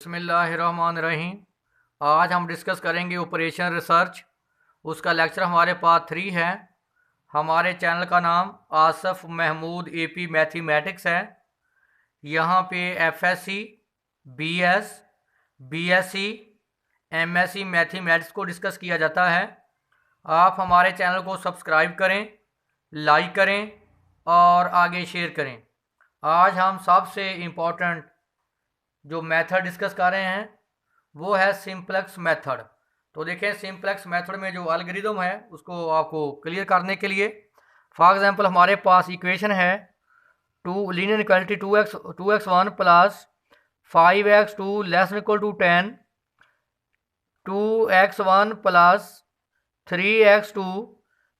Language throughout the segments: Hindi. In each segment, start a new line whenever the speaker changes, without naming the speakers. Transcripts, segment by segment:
बिस्मिल्लाहिर्रहमानिर्रहीम। आज हम डिस्कस करेंगे ऑपरेशन रिसर्च। उसका लेक्चर हमारे पास 3 है। हमारे चैनल का नाम आसफ़ महमूद एपी मैथमेटिक्स है। यहाँ पे FSc, BS, BSc, MSc mathematics को डिस्कस किया जाता है। आप हमारे चैनल को सब्सक्राइब करें, लाइक करें और आगे शेयर करें। आज हम सबसे इम्पोर्टेंट जो मेथड डिस्कस कर रहे हैं वो है सिंपलेक्स मेथड। तो देखें, सिंपलेक्स मेथड में जो एल्गोरिदम है उसको आपको क्लियर करने के लिए, फॉर एग्जांपल हमारे पास इक्वेशन है linear equality 2x1 plus 5x2 less equal to 10, 2x1 plus 3x2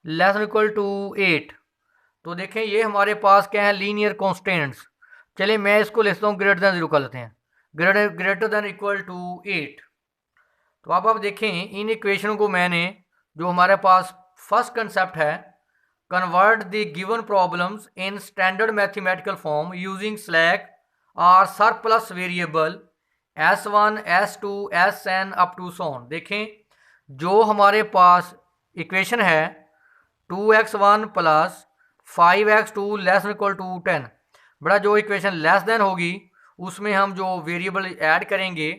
less equal to 8। तो देखें, ये हमारे पास क्या है, लीनियर कॉन्स्टेंट्स। चलिए मैं इसको लिखता हूँ ग्रेटर देन 0 कर लेते हैं, ग्रेटर देन इक्वल टू 8। तो अब आप देखें, इन इक्वेशन को मैंने, जो हमारे पास फर्स्ट कंसेप्ट है, convert the given problems in standard mathematical form using slack और surplus variable S1, S2, Sn up to सोन। देखें, जो हमारे पास इक्वेशन है 2x1 plus 5x2 less equal to 10, बड़ा जो इक्वेशन लेस देन होगी उसमें हम जो वेरिएबल ऐड करेंगे,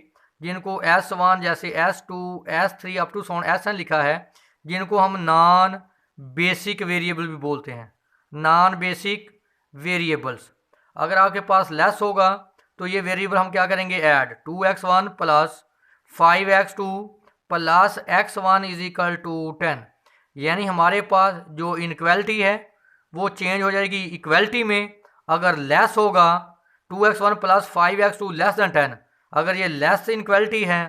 जिनको S1 जैसे S2, S3 up to Son Sn लिखा है, जिनको हम नॉन बेसिक वेरिएबल भी बोलते हैं, नॉन बेसिक वेरिएबल्स। अगर आपके पास लेस होगा तो ये वेरिएबल हम क्या करेंगे, add 2x1 plus 5x2 plus x1 is equal to 10। यानी हमारे पास जो इनक्वालिटी है वो चेंज हो जाएगी इक्वालिटी में। अगर लेस होगा 2x1 plus 5x2 less than 10, अगर ये लेस इनक्वालिटी है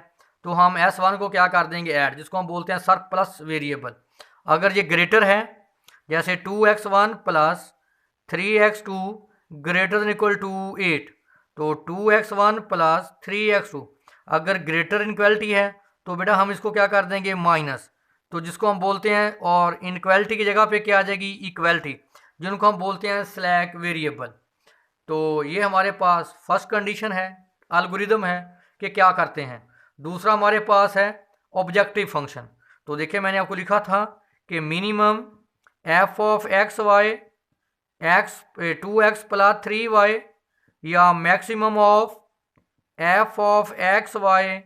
तो हम S1 को क्या कर देंगे, ऐड, जिसको हम बोलते हैं सरप्लस वेरिएबल। अगर ये ग्रेटर है, जैसे 2x1 plus 3x2 greater than equal to 8, तो 2x1 प्लस 3x2 अगर ग्रेटर इनक्वालिटी है तो बेटा हम इसको क्या कर देंगे, माइनस, तो जिसको हम बोलते हैं, और इनक्वालिटी की जगह पे क्या आ जाएगी, इक्वालिटी, जिनको हम बोलते हैं स्लैक वेरिएबल। तो ये हमारे पास फर्स्ट कंडीशन है, एल्गोरिदम है कि क्या करते हैं। दूसरा हमारे पास है ऑब्जेक्टिव फंक्शन। तो देखिए, मैंने आपको लिखा था कि minimum f of x y x 2x plus 3y या maximum of f of x y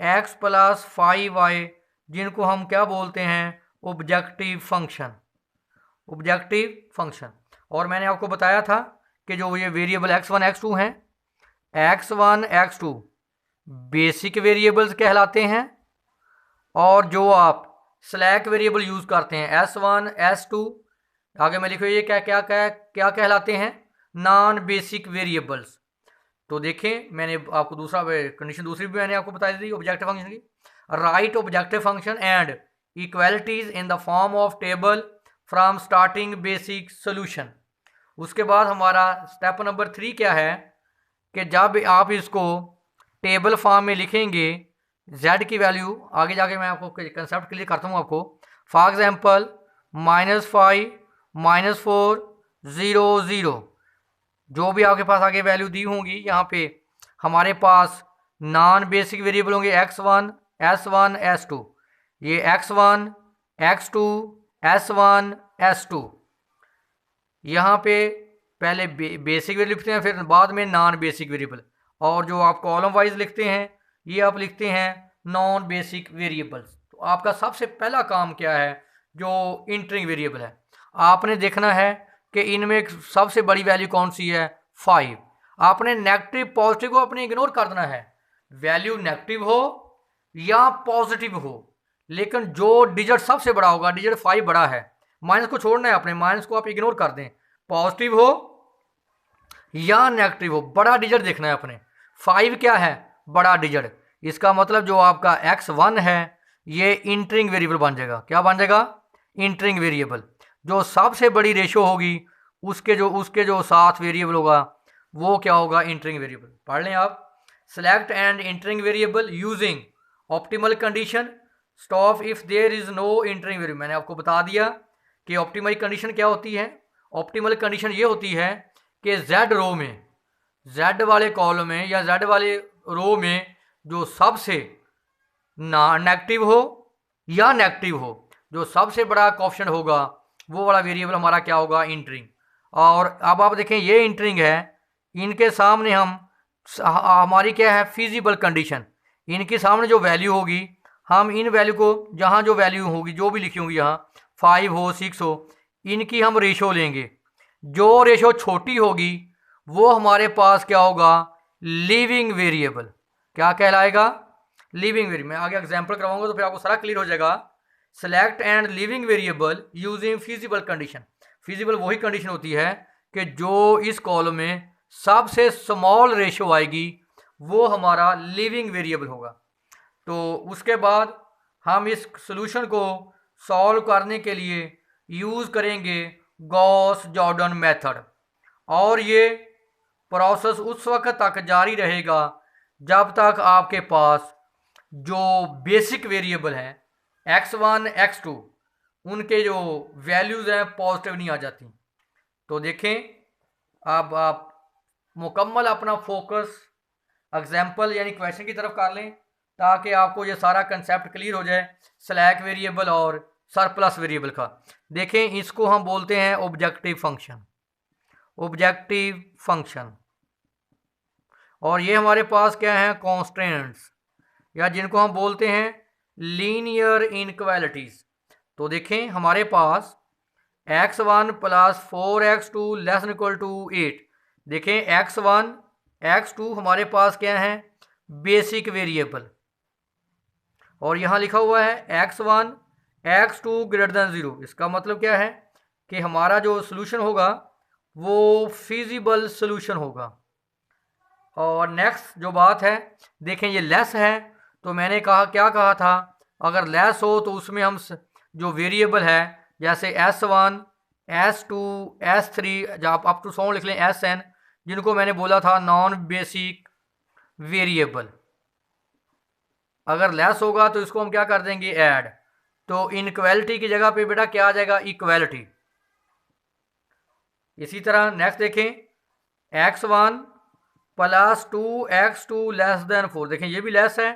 x plus 5y, जिनको हम क्या बोलते हैं, ऑब्जेक्टिव फंक्शन, ऑब्जेक्टिव फंक्शन। और मैंने आपको बताया था कि जो ये वेरिएबल x1 x2 हैं, x1 x2 बेसिक वेरिएबल्स कहलाते हैं, और जो आप स्लैक वेरिएबल यूज़ करते हैं S1 S2, आगे में लिखो, ये क्या क्या क्या क्या कहलाते हैं, नॉन बेसिक वेरिएबल्स। तो देखें, मैंने आपको दूसरा कंडीशन दूसरी भी मैंने आपको बता दी ऑब्जेक्टिव फंक्शन की, right objective function and equalities in the form of table from starting basic solution. उसके बाद हमारा स्टेप नंबर 3 क्या है कि जब आप इसको टेबल फॉर्म में लिखेंगे, z की वैल्यू, आगे जाके मैं आपको कंसेप्ट क्लियर करता हूँ आपको। फॉर एग्जांपल -5 -4 0 0, जो भी आपके पास आगे वैल्यू दी होंगी, यहाँ पे हमारे पास नॉन बेसिक वेरिएबल होंगे x1 S1 S2, ये x1 x2 S1 S2। यहाँ पे पहले बेसिक वेरिएबल लिखते हैं, फिर बाद में नॉन बेसिक वेरिएबल, और जो आप कॉलम वाइज लिखते हैं ये आप लिखते हैं नॉन बेसिक वेरिएबल्स। तो आपका सबसे पहला काम क्या है, जो इंटरिंग वेरिएबल है, आपने देखना है कि इनमें सबसे बड़ी वैल्यू कौन सी है, 5। आपने नेगेटिव पॉजिटिव को अपने इग्नोर कर देना है, वैल्यू नेगेटिव हो या पॉजिटिव हो, लेकिन जो डिजिट सबसे बड़ा होगा, डिजिट 5 बड़ा है, माइनस को छोड़ना है, अपने माइनस को आप इग्नोर कर दें, पॉजिटिव हो या नेगेटिव हो, बड़ा डिजिट देखना है अपने। 5 क्या है, बड़ा डिजिट। इसका मतलब जो आपका x1 है ये इंटरिंग वेरिएबल बन जाएगा। क्या बन जाएगा, इंटरिंग वेरिएबल। जो सबसे बड़ी रेशो होगी उसके जो साथ वेरिएबल होगा वो क्या होगा, इंटरिंग वेरिएबल। पढ़ लें आप, select and entering variable using optimal condition, stop if there is no entering variable. मैंने आपको बता दिया कि ऑप्टिमल कंडीशन क्या होती है। ऑप्टिमल कंडीशन ये होती है कि z रो में, z वाले कॉलम में या z वाले रो में जो सबसे ना नेगेटिव हो या नेगेटिव हो, जो सबसे बड़ा कोएफिशिएंट होगा वो वाला वेरिएबल हमारा क्या होगा, इंटरिंग। और अब आप देखें ये इंटरिंग है, इनके सामने हम हमारी क्या है फिजिबल कंडीशन, इनके सामने जो वैल्यू होगी हम इन वैल्यू को, जहाँ जो वैल्यू होगी जो भी लिखी होंगी यहाँ 5 हो 6 हो, इनकी हम रेशो लेंगे। जो रेशो छोटी होगी वो हमारे पास क्या होगा, लिविंग वेरिएबल। क्या कहलाएगा, लिविंग वेरिएबल। मैं आगे एग्जांपल करवाऊंगा तो फिर आपको सारा क्लियर हो जाएगा। Select and leaving variable using feasible condition. Feasible वही कंडीशन होती है कि जो इस कॉलम में सबसे स्मॉल रेशो आएगी वो हमारा लिविंग वेरिएबल होगा। तो उसके बाद हम इस सॉल्यूशन को सॉल्व करने के लिए यूज़ करेंगे गॉस जॉर्डन मेथड। और ये प्रोसेस उस वक्त तक जारी रहेगा जब तक आपके पास जो बेसिक वेरिएबल हैं x1 x2 उनके जो वैल्यूज़ हैं पॉजिटिव नहीं आ जाती। तो देखें, अब आप मुकम्मल अपना फोकस एग्जाम्पल यानी क्वेश्चन की तरफ कर लें ताकि आपको ये सारा कंसेप्ट क्लियर हो जाए स्लैक वेरिएबल और सरप्लस वेरिएबल का। देखें, इसको हम बोलते हैं ऑब्जेक्टिव फंक्शन, ऑब्जेक्टिव फंक्शन। और ये हमारे पास क्या है, कॉन्स्टेंट्स, या जिनको हम बोलते हैं लीनियर इनक्वालिटीज। तो देखें हमारे पास x1 plus 4x2 less equal to 8। देखें x1 x2 हमारे पास क्या है, बेसिक वेरिएबल, और यहाँ लिखा हुआ है x1 x2 ग्रेटर देन 0। इसका मतलब क्या है कि हमारा जो सोल्यूशन होगा वो फिजिबल सोल्यूशन होगा। और नेक्स्ट जो बात है, देखें ये लेस है, तो मैंने कहा क्या कहा था, अगर लेस हो तो उसमें हम जो वेरिएबल है जैसे S1 S2 S3 जब अप टू 100 लिख लें Sn, जिनको मैंने बोला था नॉन बेसिक वेरिएबल। अगर लेस होगा तो इसको हम क्या कर देंगे, ऐड। तो इनक्वालिटी की जगह पे बेटा क्या आ जाएगा, इक्वालिटी। इसी तरह नेक्स्ट देखें x1 plus 2x2 less than 4। देखें ये भी लेस है,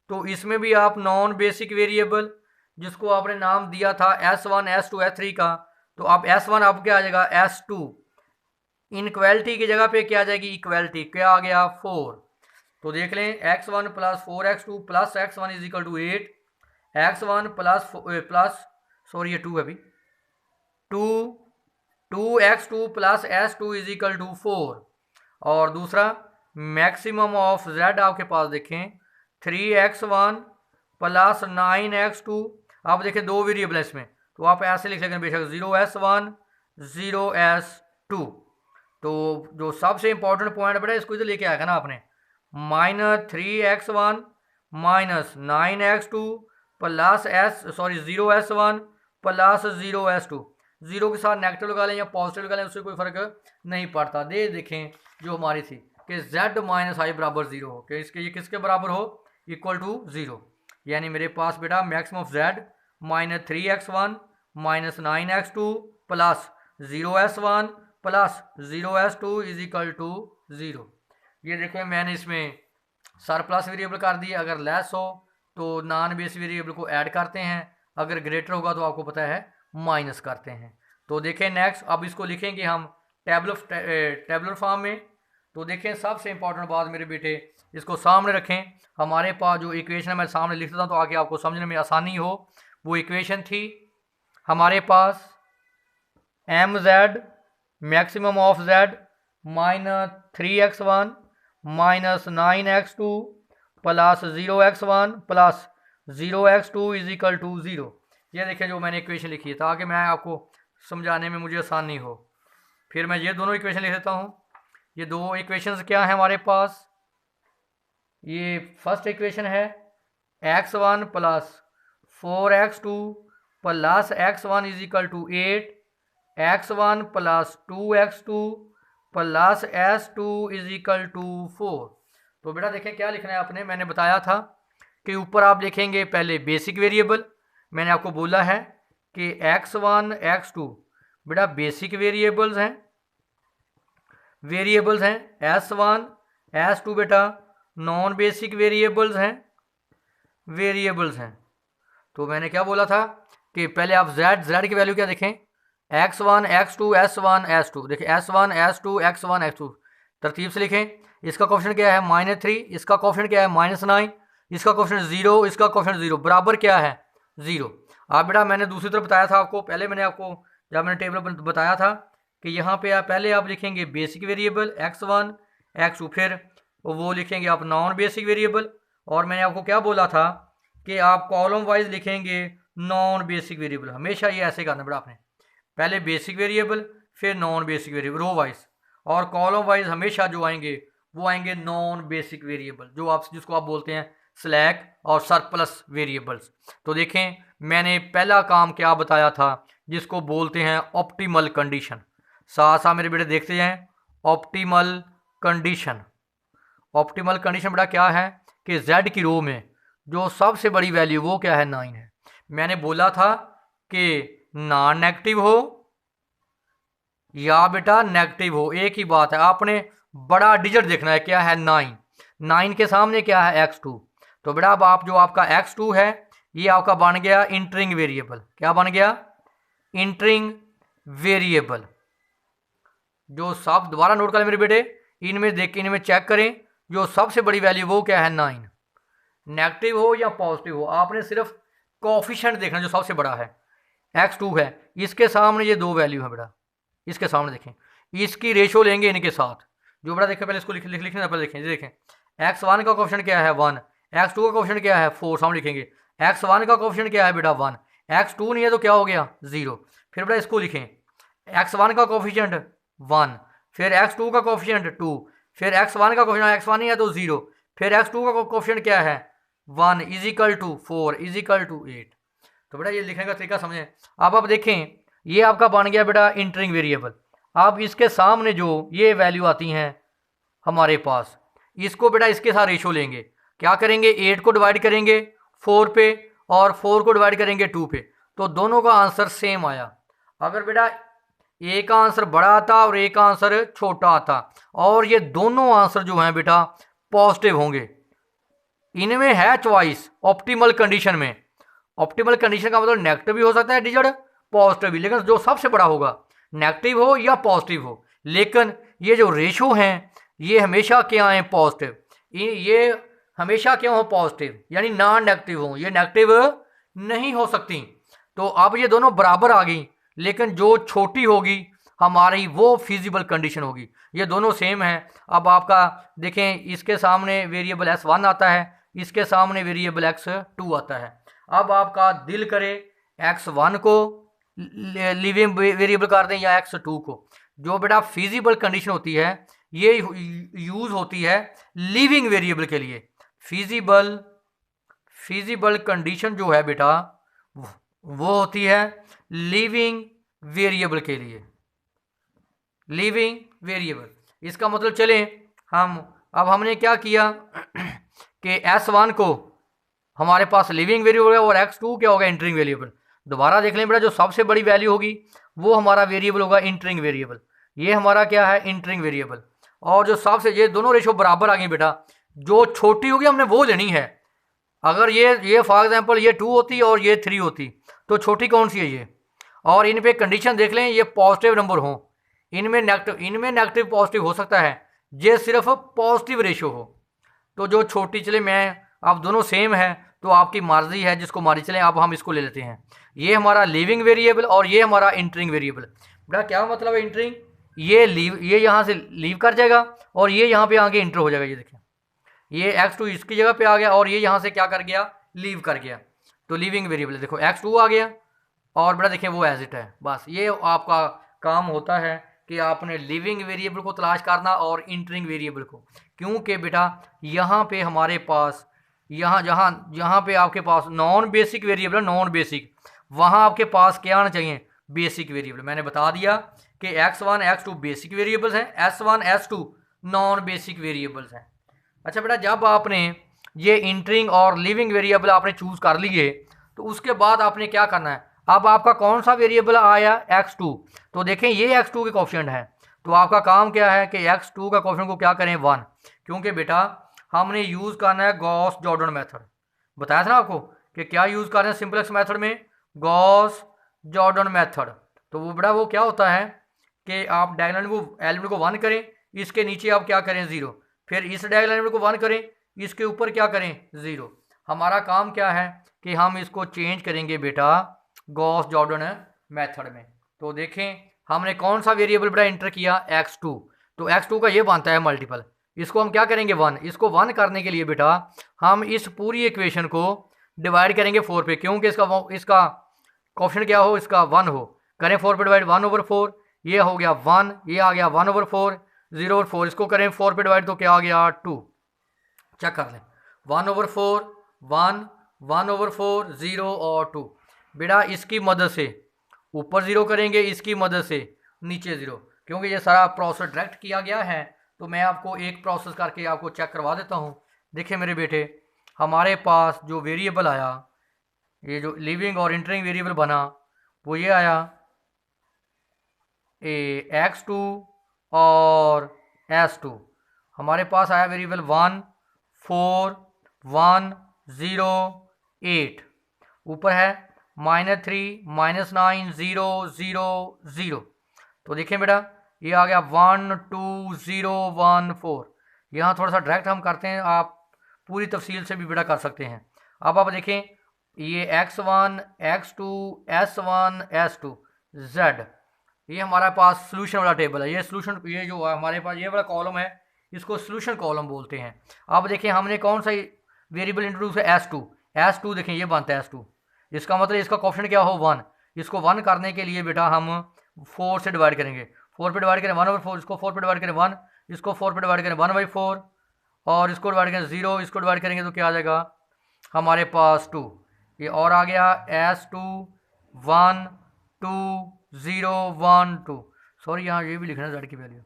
तो इसमें भी आप नॉन बेसिक वेरिएबल जिसको आपने नाम दिया था S1 S2 S3 का, तो आप S1 आप क्या आ जाएगा S2, इनक्वालिटी की जगह पे क्या आ जाएगी, इक्वालिटी। क्या आ गया, 4। तो देख लें x1 plus 4x2 plus x1 is equal to 8, x1 plus sorry ये 2 है अभी, 2x2 plus S2 is equal to 4। और दूसरा मैक्सिमम ऑफ z आपके पास देखें 3x1 प्लस 9x2। आप देखें दो वेरिएबल है इसमें, तो आप ऐसे लिख लेंगे बेशक 0s1 0s2। तो जो सबसे इंपॉर्टेंट पॉइंट बेटा इसको इधर लेके आएगा ना आपने, -3x1 minus 9x2 plus -0s1 plus 0s2। Zero के साथ नेगेटिव लगा लें या पॉजिटिव लगा लें उससे कोई फर्क नहीं पड़ता। देखें जो हमारी थी कि z माइनस आई बराबर 0 हो, कि इसके ये किसके बराबर हो, इक्वल टू 0। यानी मेरे पास बेटा maximum of z -3x1 minus 9x2 plus 0s1 plus 0s2 is equal to 0। ये देखो मैंने इसमें सरप्लस वेरिएबल कर दिए। अगर लेस हो तो नॉन बेस वेरिएबल को ऐड करते हैं, अगर ग्रेटर होगा तो आपको पता है माइनस करते हैं। तो देखें नेक्स्ट, अब इसको लिखेंगे हम टेबुलर फॉर्म में। तो देखें सबसे इंपॉर्टेंट बात मेरे बेटे, इसको सामने रखें। हमारे पास जो इक्वेशन है मैं सामने लिख देता हूँ तो आगे आपको समझने में आसानी हो। वो इक्वेशन थी हमारे पास mz maximum of z minus 3x1 minus 9x2 plus 0x1 plus 0x2 is equal to 0। ये देखें जो मैंने इक्वेशन लिखी है ताकि मैं आपको समझाने में मुझे आसानी हो। फिर मैं ये दोनों इक्वेशन लिख देता हूँ। ये दो इक्वेशंस क्या है हमारे पास, ये फर्स्ट इक्वेशन है x1 plus 4x2 plus x1 is equal to 8, x1 plus 2x2 plus s2 is equal to 4। तो बेटा देखें क्या लिखना है आपने, मैंने बताया था कि ऊपर आप लिखेंगे पहले बेसिक वेरिएबल। मैंने आपको बोला है कि x1 x2 बेटा बेसिक वेरिएबल्स हैं, S1 S2 बेटा नॉन बेसिक वेरिएबल्स हैं। तो मैंने क्या बोला था कि पहले आप z की वैल्यू क्या देखें, x1 x2 s1 s2, देखिए s1 s2 x1 x2, तरतीब से लिखें। इसका क्वेश्चन क्या है -3, इसका क्वेश्चन क्या है -9, इसका क्वेश्चन 0, इसका क्वेश्चन 0, बराबर क्या है 0। आप बेटा मैंने दूसरी तरफ बताया था आपको, पहले मैंने आपको जब मैंने टेबल बताया था कि यहाँ पे आप पहले आप लिखेंगे बेसिक वेरिएबल x1 x2, फिर वो लिखेंगे आप नॉन बेसिक वेरिएबल, और मैंने आपको क्या बोला था कि आप कॉलम वाइज लिखेंगे नॉन बेसिक वेरिएबल। हमेशा ये ऐसे करना बेटा आपने, पहले बेसिक वेरिएबल फिर non basic variable row wise, और कॉलम वाइज हमेशा जो आएंगे वो आएंगे नॉन बेसिक वेरिएबल, जो आप जिसको आप बोलते हैं स्लैक और सरप्लस वेरिएबल्स। तो देखें मैंने पहला काम क्या बताया था, जिसको बोलते हैं ऑप्टिमल कंडीशन। साथ साथ मेरे बेटे देखते हैं ऑप्टिमल कंडीशन। ऑप्टिमल कंडीशन बेटा क्या है कि z की रो में जो सबसे बड़ी वैल्यू वो क्या है 9 है। मैंने बोला था कि नॉन नेगेटिव हो या बेटा नेगेटिव हो, एक ही बात है, आपने बड़ा डिजिट देखना है, क्या है 9, 9 के सामने क्या है x2। तो बेटा अब आप जो आपका x2 है ये आपका बन गया इंटरिंग वेरिएबल। क्या बन गया, इंटरिंग वेरिएबल। जो सब दोबारा नोट करें मेरे बेटे, इनमें देख के इनमें चेक करें, जो सबसे बड़ी वैल्यू वो क्या है 9, नेगेटिव हो या पॉजिटिव हो, आपने सिर्फ कोफिशिएंट देखना जो सबसे बड़ा है x2 है, इसके सामने ये दो वैल्यू है बेटा, इसके सामने देखें, इसकी रेशो लेंगे इनके साथ। जो बेटा देखें पहले इसको लिखने पहले देखें x1 का कोफिशिएंट क्या है 1, x2 का कोफिशिएंट क्या है 4, सामने लिखेंगे x1 का कोफिशिएंट क्या है बेटा 1, x2 नहीं है तो क्या हो गया 0। फिर बेटा इसको लिखें x1 का कोफिशिएंट 1, फिर x2 का कोफिशिएंट 2, फिर x1 का कोफिशिएंट x1 नहीं है तो 0, फिर x2 का कोफिशिएंट क्या है 1 इजिकल टू 4 इजिकल टू 8। तो बेटा ये लिखने का तरीका समझें। अब आप देखें ये आपका बन गया बेटा इंटरिंग वेरिएबल। अब इसके सामने जो ये वैल्यू आती हैं हमारे पास, इसको बेटा इसके साथ रेशो लेंगे। क्या करेंगे, 8 को डिवाइड करेंगे 4 पे और 4 को डिवाइड करेंगे 2 पे, तो दोनों का आंसर सेम आया। अगर बेटा एक का आंसर बड़ा आता और एक का आंसर छोटा आता, और ये दोनों आंसर जो हैं बेटा पॉजिटिव होंगे, इनमें है चॉइस ऑप्टिमल कंडीशन में। ऑप्टिमल कंडीशन का मतलब नेगेटिव भी हो सकता है डिजिट, पॉजिटिव भी, लेकिन जो सबसे बड़ा होगा नेगेटिव हो या पॉजिटिव हो, लेकिन ये जो रेशो हैं ये हमेशा क्या आए पॉजिटिव, ये हमेशा क्यों हो पॉजिटिव, यानी नॉन नेगेटिव हो, ये नेगेटिव नहीं हो सकती। तो अब ये दोनों बराबर आ गई, लेकिन जो छोटी होगी हमारी वो फिजिबल कंडीशन होगी। ये दोनों सेम हैं। अब आपका देखें इसके सामने वेरिएबल s1 आता है, इसके सामने वेरिएबल x2 आता है। अब आपका दिल करे x1 को लिविंग वेरिएबल कर दें या x2 को। जो बेटा फिजिबल कंडीशन होती है ये यूज होती है लिविंग वेरिएबल के लिए। फिजिबल कंडीशन जो है बेटा वो होती है लिविंग वेरिएबल के लिए, लिविंग वेरिएबल। इसका मतलब चले अब हमने क्या किया कि s1 को हमारे पास लिविंग वेरिएबल है और x2 क्या होगा इंटरिंग वेरिएबल। दोबारा देख लें बेटा, जो सबसे बड़ी वैल्यू होगी वो हमारा वेरिएबल होगा इंटरिंग वेरिएबल, ये हमारा क्या है इंटरिंग वेरिएबल। और जो सबसे, ये दोनों रेशो बराबर आ गई बेटा, जो छोटी होगी हमने वो लेनी है। अगर ये फॉर एग्जांपल ये 2 होती और ये 3 होती तो छोटी कौन सी है ये। और इन पे कंडीशन देख लें, ये पॉजिटिव नंबर हो, इनमें नेगेटिव पॉजिटिव हो सकता है, ये सिर्फ पॉजिटिव रेशो हो। तो जो छोटी चले, मैं अब दोनों सेम है तो आपकी मर्जी है जिसको मारी चलें। अब हम इसको ले लेते हैं, ये हमारा लिविंग वेरिएबल और ये हमारा इंटरिंग वेरिएबल। बेटा क्या मतलब है इंटरिंग, ये यहाँ से लीव कर जाएगा और ये यहाँ पे आगे इंटर हो जाएगा। ये देखें ये x2 इसकी जगह पे आ गया और ये यहाँ से क्या कर गया लीव कर गया, तो लिविंग वेरिएबल देखो x2 आ गया और बेटा देखें वो एज इट है। बस ये आपका काम होता है कि आपने लिविंग वेरिएबल को तलाश करना और इंटरिंग वेरिएबल को, क्योंकि बेटा यहाँ पे हमारे पास जहाँ पे आपके पास non basic variable, non basic, वहाँ आपके पास क्या आना चाहिए बेसिक वेरिएबल। मैंने बता दिया कि x1 x2 बेसिक वेरिएबल्स हैं, s1 s2 non basic variables हैं। अच्छा बेटा, जब आपने ये इंटरिंग और लिविंग वेरिएबल आपने चूज़ कर लिए तो उसके बाद आपने क्या करना है, अब आपका कौन सा वेरिएबल आया x2, तो देखें ये x2 के कोफिशिएंट है, तो आपका काम क्या है कि x2 का कोफिशिएंट को क्या करें 1, क्योंकि बेटा हमने यूज़ करना है गॉस जॉर्डन मेथड। बताया था ना आपको कि क्या यूज़ कर रहे हैं सिंपलेक्स मेथड में, गॉस जॉर्डन मेथड। तो वो बड़ा वो क्या होता है कि आप डायगोनल एलिमेंट को 1 करें, इसके नीचे आप क्या करें 0, फिर इस डायगोनल एलिमेंट को 1 करें, इसके ऊपर क्या करें 0। हमारा काम क्या है कि हम इसको चेंज करेंगे बेटा गॉस जॉर्डन मेथड में। तो देखें हमने कौन सा वेरिएबल बेटा इंटर किया x2, तो x2 का ये बनता है मल्टीपल, इसको हम क्या करेंगे 1। इसको 1 करने के लिए बेटा हम इस पूरी इक्वेशन को डिवाइड करेंगे 4 पे, क्योंकि इसका कोएफिशिएंट क्या हो, इसका 1 हो। करें 4 पे डिवाइड, 1/4, ये हो गया 1, ये आ गया 1/4, 0/4, इसको करें 4 पे डिवाइड तो क्या आ गया 2। चेक कर लें, 1/4 1, 1/4 0 और 2। बेटा इसकी मदद से ऊपर 0 करेंगे, इसकी मदद से नीचे 0, क्योंकि ये सारा प्रोसेस डायरेक्ट किया गया है। तो मैं आपको एक प्रोसेस करके आपको चेक करवा देता हूँ। देखिए मेरे बेटे, हमारे पास जो वेरिएबल आया, ये जो लिविंग और इंटरिंग वेरिएबल बना, वो ये आया x2 और s2। हमारे पास आया वेरिएबल 1 4 1 0 8, ऊपर है -3 -9 0 0 0। तो देखिए बेटा ये आ गया 1 2 0 1 4। यहाँ थोड़ा सा डायरेक्ट हम करते हैं, आप पूरी तफसील से भी बेटा कर सकते हैं। अब आप देखें ये x1 x2 s1 s2 z, ये हमारे पास सोल्यूशन वाला टेबल है। ये सोल्यूशन, ये जो हमारे पास ये वाला कॉलम है, इसको सोल्यूशन कॉलम बोलते हैं। अब देखें हमने कौन सा वेरिएबल इंट्रोड्यूस है, s2 देखें ये बनता है s2, इसका मतलब इसका कोएफिशिएंट क्या हो 1। इसको 1 करने के लिए बेटा हम 4 से डिवाइड करेंगे, 4 पे डिवाइड करें 1/4, इसको 4 पे डिवाइड करें 1, इसको 4 पे डिवाइड करें 1/4, और इसको डिवाइड करें 0, इसको डिवाइड करेंगे तो क्या आ जाएगा हमारे पास 2। ये और आ गया s2 1 2 0 1 2, सॉरी यहाँ ये भी लिखना z की वैल्यू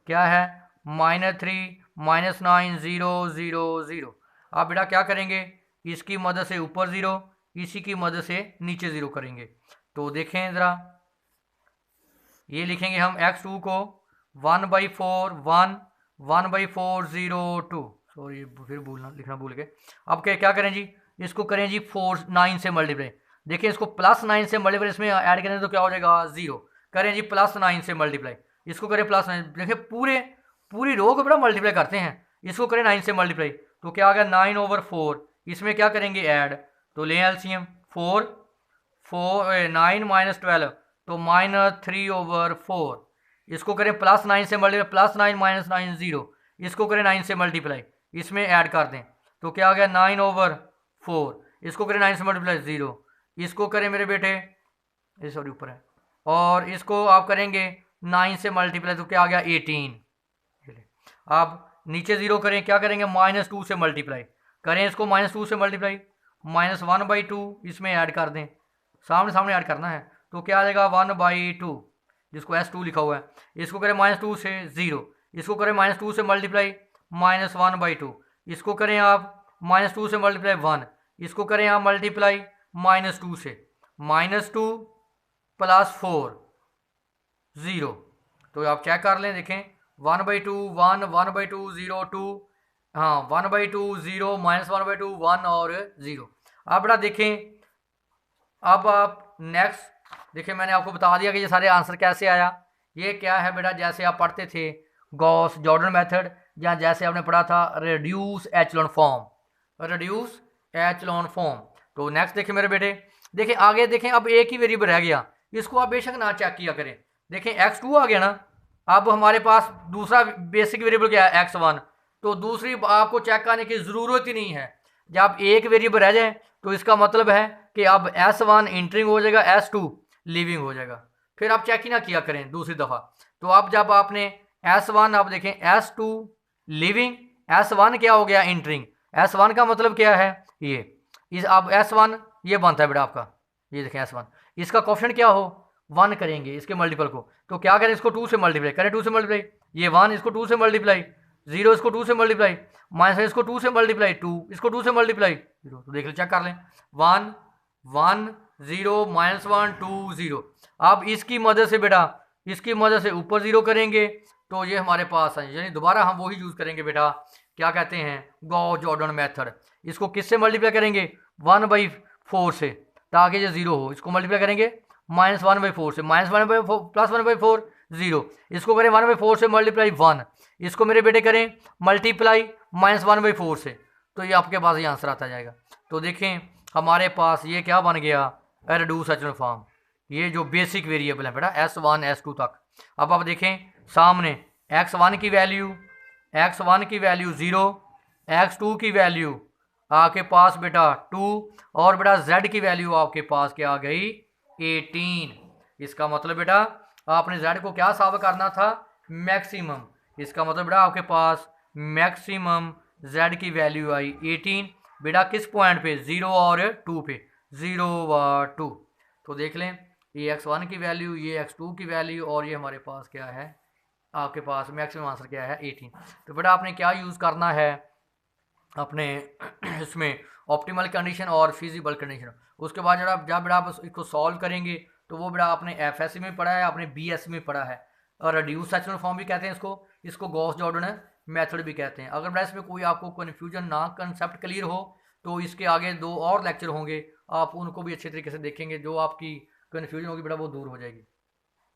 क्या है -3 -9 0 0 0। आप बेटा क्या करेंगे, इसकी मदद से ऊपर 0, इसी की मदद से नीचे 0 करेंगे। तो देखें ज़रा, ये लिखेंगे हम x2 को 1/4 1 1/4 0 2, सॉरी फिर लिखना भूल गए। अब क्या करें जी, इसको करें जी 9 से मल्टीप्लाई। देखिए इसको +9 से मल्टीप्लाई, इसमें ऐड करें तो क्या हो जाएगा 0। करें जी +9 से मल्टीप्लाई, इसको करें +9, देखिए पूरी रो को बड़ा मल्टीप्लाई करते हैं। इसको करें 9 से मल्टीप्लाई तो क्या आ गया 9/4, इसमें क्या करेंगे ऐड, तो लें एलसीएम 4 9 - 12 तो -3/4, इसको करें +9 से मल्टीप्लाई, +9 - 9 0, इसको करें 9 से मल्टीप्लाई, इसमें ऐड कर दें तो क्या आ गया 9/4, इसको करें 9 से मल्टीप्लाई 0, इसको करें मेरे बेटे, ये सॉरी ऊपर है, और इसको आप करेंगे 9 से मल्टीप्लाई तो क्या आ गया 18। आप नीचे 0 करें, क्या करेंगे -2 से मल्टीप्लाई करें, इसको -2 से मल्टीप्लाई -1/2, इसमें ऐड कर दें, सामने ऐड करना है तो क्या आ जाएगा 1/2, जिसको s2 लिखा हुआ है। इसको करें -2 से 0, इसको करें -2 से मल्टीप्लाई -1/2, इसको करें आप -2 से मल्टीप्लाई 1, इसको करें आप मल्टीप्लाई -2 से, -2 + 4 0। तो आप चेक कर लें, देखें 1/2 1 1/2 0 2, हाँ 1/2 0 -1/2 1 और 0। अब बेटा देखें, अब आप नेक्स्ट देखिए, मैंने आपको बता दिया कि ये सारे आंसर कैसे आया। ये क्या है बेटा, जैसे आप पढ़ते थे गॉस जॉर्डन मेथड, या जैसे आपने पढ़ा था रिड्यूस एचलॉन फॉर्म। तो नेक्स्ट देखिए मेरे बेटे, देखें आगे देखें, अब एक ही वेरिएबल रह गया, इसको आप बेशक ना चेक किया करें। देखें x2 आ गया ना, अब हमारे पास दूसरा बेसिक वेरिएबल क्या है x1, तो दूसरी आपको चेक करने की ज़रूरत ही नहीं है। जब एक वेरिएबल रह जाए तो इसका मतलब है कि अब s1 इंटरिंग हो जाएगा, s2 लीविंग हो जाएगा, फिर आप चेक ही ना किया करें दूसरी दफ़ा। तो अब जब आपने s1, आप देखें s2 लीविंग, s1 क्या हो गया इंटरिंग, s1 का मतलब क्या है ये, इस अब s1 ये बनता है बेटा आपका, ये देखें s1, इसका कोएफिशिएंट क्या हो 1 करेंगे, इसके मल्टीपल को, तो क्या करें इसको 2 से मल्टीप्लाई करें, 2 से मल्टीप्लाई, ये 1 इसको 2 से मल्टीप्लाई, 0 इसको 2 से मल्टीप्लाई, माइनस इसको 2 से मल्टीप्लाई 2, इसको 2 से मल्टीप्लाई 0। तो देख लो, चेक कर लें 1 1 0 -1 2 0। अब इसकी मदद से बेटा, इसकी मदद से ऊपर 0 करेंगे तो ये हमारे पास है, यानी दोबारा हम वही यूज़ करेंगे बेटा क्या कहते हैं, गॉस जॉर्डन मेथड। इसको किससे मल्टीप्लाई करेंगे, 1/4 से, ताकि ये 0 हो। इसको मल्टीप्लाई करेंगे -1/4 से, -1/4 + 1/4 0। इसको करें 1/4 से मल्टीप्लाई 1। इसको मेरे बेटे करें मल्टीप्लाई -1/4 से, तो ये आपके पास ये आंसर आता जाएगा। तो देखें हमारे पास ये क्या बन गया, रिड्यूस एचेलॉन फॉर्म। ये जो बेसिक वेरिएबल है बेटा S1 S2 तक। अब आप देखें सामने x1 की वैल्यू 0, x2 की वैल्यू आपके पास बेटा 2, और बेटा z की वैल्यू आपके पास क्या आ गई 18। इसका मतलब बेटा आपने z को क्या साबित करना था, मैक्सिमम। इसका मतलब बेटा आपके पास मैक्सिमम z की वैल्यू आई 18 बेटा किस पॉइंट पे, 0 और 2 पे, 0 और 2। तो देख लें ये x1 की वैल्यू, ये x2 की वैल्यू, और ये हमारे पास क्या है, आपके पास मैक्सिमम आंसर क्या है 18। तो बेटा आपने क्या यूज़ करना है अपने इसमें, ऑप्टिमल कंडीशन और फिजिबल कंडीशन। उसके बाद जब बेटा आप इसको सॉल्व करेंगे तो वो बेटा आपने एफएससी में पढ़ा है, आपने बीएससी में पढ़ा है, और रिड्यूस एचेलॉन फॉर्म भी कहते हैं इसको गॉस जॉर्डन मेथड भी कहते हैं। अगर बेटा इसमें कोई आपको कन्फ्यूजन ना, कंसेप्ट क्लियर हो, तो इसके आगे 2 और लेक्चर होंगे, आप उनको भी अच्छे तरीके से देखेंगे, जो आपकी कन्फ्यूजन होगी बेटा वो दूर हो जाएगी।